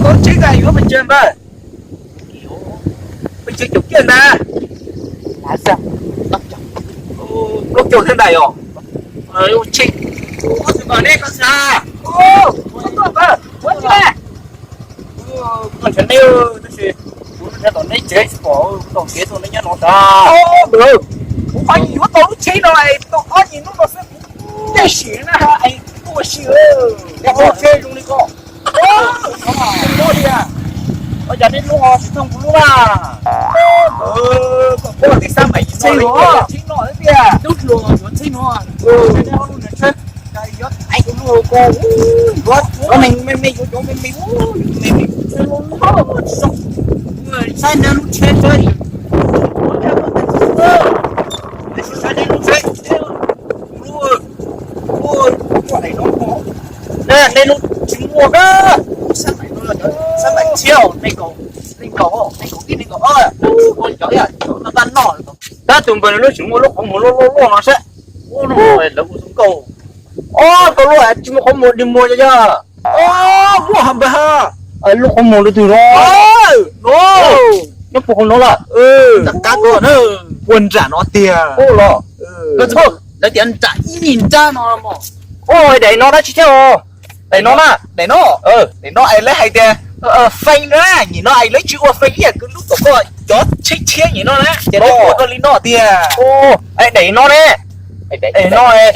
Có chiếc này của mình chơi mà. Mình chơi chụp kia mà. Là sao? Tóc chọc. Lúc chụp thế này rồi. Chiếc. Có gì vào đây có sao? Không có mà. Có gì mà. Còn chẳng nêu tôi sẽ muốn theo tao lấy chế bỏ tao kế tôi lấy nhá nó ta. Được. Có gì của tôi lúc chế nó này. Tôi có gì nó sẽ cái xỉ nó hả anh. Tôi xỉ ơi. Để họ chơi luôn đi con. Có gì à? Bây giờ đến lúc họ sẽ thông của lúc à. Có thì sao mày Chơi nó. Chơi nó đấy kìa. Đúng rồi, nó chơi nó. Chơi nó luôn là chơi. Cái gió anh cũng luôn cô. Có mình vô chỗ mình chơi luôn đó. Người sai nên lúc chơi chơi. Sai nên lúc chơi. Ôi, quả này nó có. Nè, nên lúc chúng mua đó. Sao mày nó là sao mày chiều này cổ cái này cổ ơi. Ôi trời ơi, nó tan nọ rồi. Ta tụi mình lúc chúng mua lúc không mua lúc nó sẽ. Ô nó rồi lúc chúng cầu. Tôi lúc ấy chúng không mua đi mua cho chưa. Mua hầm bè ha. Lúc không mua được từ đó. Nó phụ không nó là. Tất cả con nữa. Quân trả nó tiền. Lọ. Nó thôi, lấy tiền trả 1.000 ra nó mà. Ôi để nó đã chỉ theo. Để nó nè. Để nó ai lấy hay tiền. Phanh nữa, nhìn nó ai lấy chữ phanh kia cứ lúc tổ coi chó chết nhìn nó đấy. Để đấy của nó lấy nó tiền. Để nó đấy. Để nó ấy.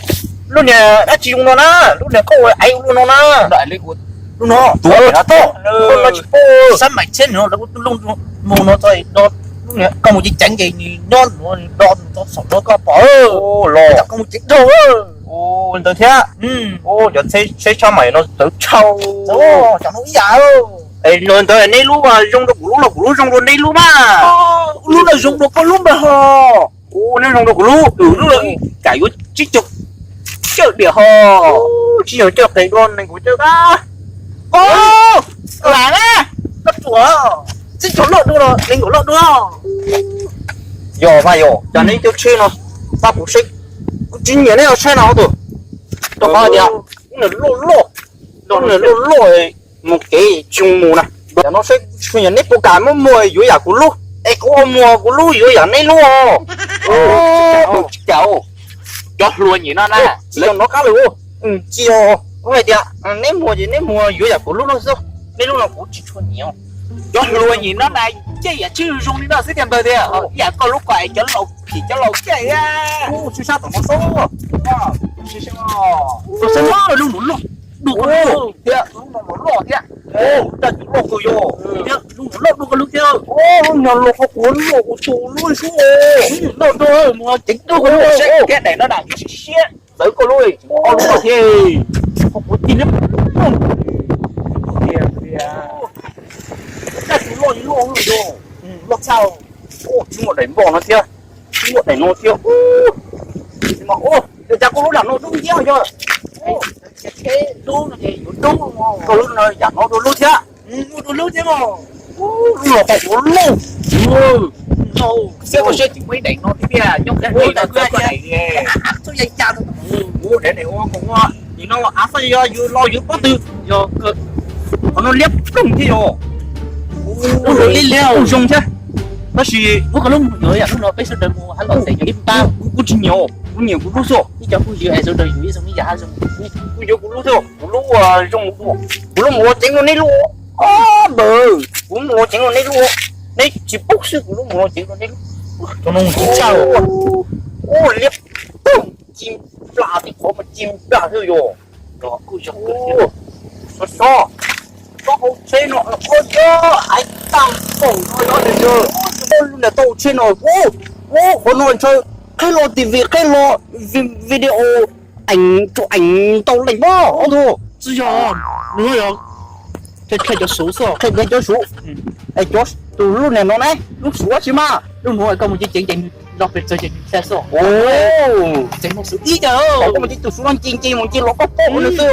Lúc này đã chịu nó nè. Lúc này có ai luôn nó nè. Đại lấy của Lúc nó. Nó to. Nó chỉ po. sao mày chết nó luôn mù nó thôi nó lúc này có một chiếc trắng gì nó sọc nó có bỏ Lọ. có một chiếc đâu Tôi thế. Giờ sẽ cho mày nó tự trâu. chẳng nói giả Rồi tôi này lúc mà dùng được lú dùng được này lúc mà. lúc là dùng được có lúc mà hò Nó dùng được lú. lúc là cả yếu chích chục chợ địa hò Chỉ ở chợ thấy con này của chợ á. là đó đất chúa xin chỗ lộn nữa rồi linh của lộn nữa Giờ mà giờ cho nên tôi chơi nó ba bộ xích. Chính nghĩa này là chơi nào rồi. Tôi nói đi ạ. Nó lô một cái chung mù này. Nó sẽ chuyên nhận bộ cả một mùa dưới giả của lú. Có mùa của lú dưới giả này luôn. cháu cho luôn gì nó nè Lấy nó cá luôn. Chiều. Có phải đi ạ. Nếu mùa dưới giả của lú nó sao. Nên lúc nào cũng chỉ cho nhiều. cho luôn gì nó này chứ giờ chứ dùng đi nó sẽ tiền đời đi giờ có lúc quậy cho lộc thì cho lộc chạy à Chứ sao tổng có số. tôi sẽ lo rồi luôn luôn đủ con luôn thế lúc nó lo thế ta chỉ lo tôi vô thế lúc nó lo con lúc thế Nó lột có cuốn lột của chủ lui xuống. nó tôi mua chính tôi có lúc cái này nó làm cái shit tới con lui con lúc thì không có tin lắm ta chỉ lo luôn rồi lo sao Chúng một đánh bò nó theo. Chúng một đánh nó theo. Mà để cha có lúc nào nó đúng theo chưa. thế đúng là gì đúng Có lúc nó giảm nó đúng lúc thế. đúng lúc thế mà Lúc nó phải cuốn luôn. xe của xe chỉ mới đánh nó thế bia nhóc cái này là cái này tôi dạy cha tôi để này hoa cũng hoa thì nó áp phải do lo giữ có tư do nó liếp đúng thế rồi nó đi leo dùng chứ Nó chỉ bố có lúc rồi à lúc nó bây giờ đời mùa hắn còn để cho ta cũng chỉ nhiều. Cũng nhiều cũng lúc rồi. đi cho cô dừa rồi đời dưới xong đi giả xong Cũng nhiều cũng lúc rồi. Cũng lúc dùng một. Cũng lúc mua tránh con này luôn. Bờ. Cũng mua tránh con này luôn. Đây chỉ bốc sức cũng lúc mua tránh con này luôn. Cho nó cũng sao. Liếp chim pla thì có mà chim pla thôi rồi. đó cô cho So có hộp trên nó ôi chơ anh tăng phổ nó được chưa luôn là tàu trên rồi có nói chơi cái lô tivi cái lô video chụp ảnh tàu lạnh bó thôi chứ giờ nữa rồi cái cho số số cái số cho từ lúc này nó này lúc số chứ mà lúc nữa có một chiếc chạy lọt về chơi xe số ô chạy một số ít chứ có một chiếc tụi xuống chiên một chiếc lót có bộ nữa chứ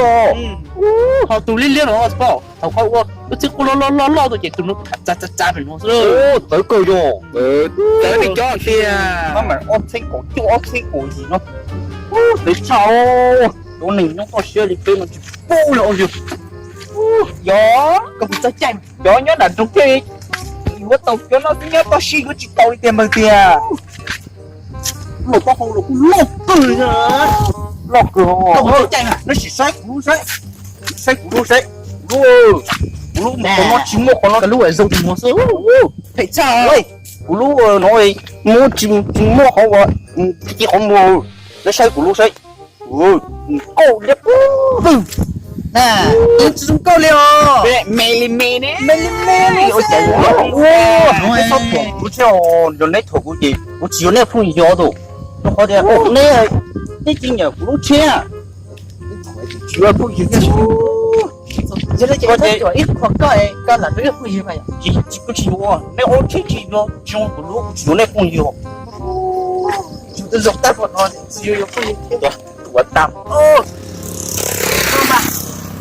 họ tụi liên liên nó bảo họ không có nó chỉ có lo tụi chạy tụi nó cha phải nó ô tới cơ rồi tới bị cho tiền mà ôm thấy cổ chú ôm thấy cổ gì nó để sao chỗ này nó có xe đi kia nó chỉ bố rồi gì gió có một trái chạy gió nhớ là trong kia nó tàu cho nó nhớ có xí nó chỉ tàu đi tiền bằng tiền lột có không lột cười nữa lột cười không chạy à nó chỉ sách cú sách lú mà nó chỉ mua con nó cái lũ ở dùng một số phải chờ ơi lú nói mua chỉ mua không gọi chỉ không mua nó sách của lú sách câu đẹp nè chúng câu liều mê nè ôi trời ơi cái sốt của cho rồi lấy thuộc của gì của chiều này phun gió đồ nó có thể ô nè cái gì nhở của lú chia chưa phun gì giờ đây chỉ thấy tuổi ít hoặc cái là nó không gì vậy chỉ có chỉ mua nếu ô chỉ nó trong của lú chiều này phun gió chúng tôi dùng tay một con siêu yếu không gì của tạm ô mà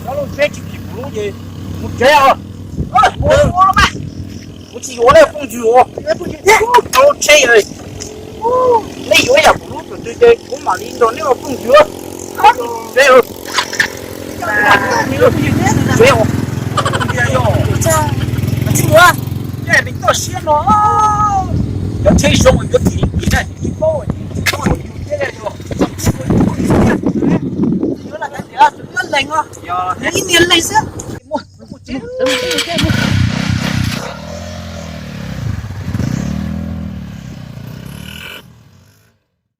nó luôn chơi chỉ của lú gì một chơi à mua mà我只我来放住我，我车去，你以為入股對對，我買呢度呢個放住啊，這個，這個，哎呦，這個，這你到先咯，有車上有田呢，你包你包有這個，如果嗱睇下，一零啊，你年零先，我，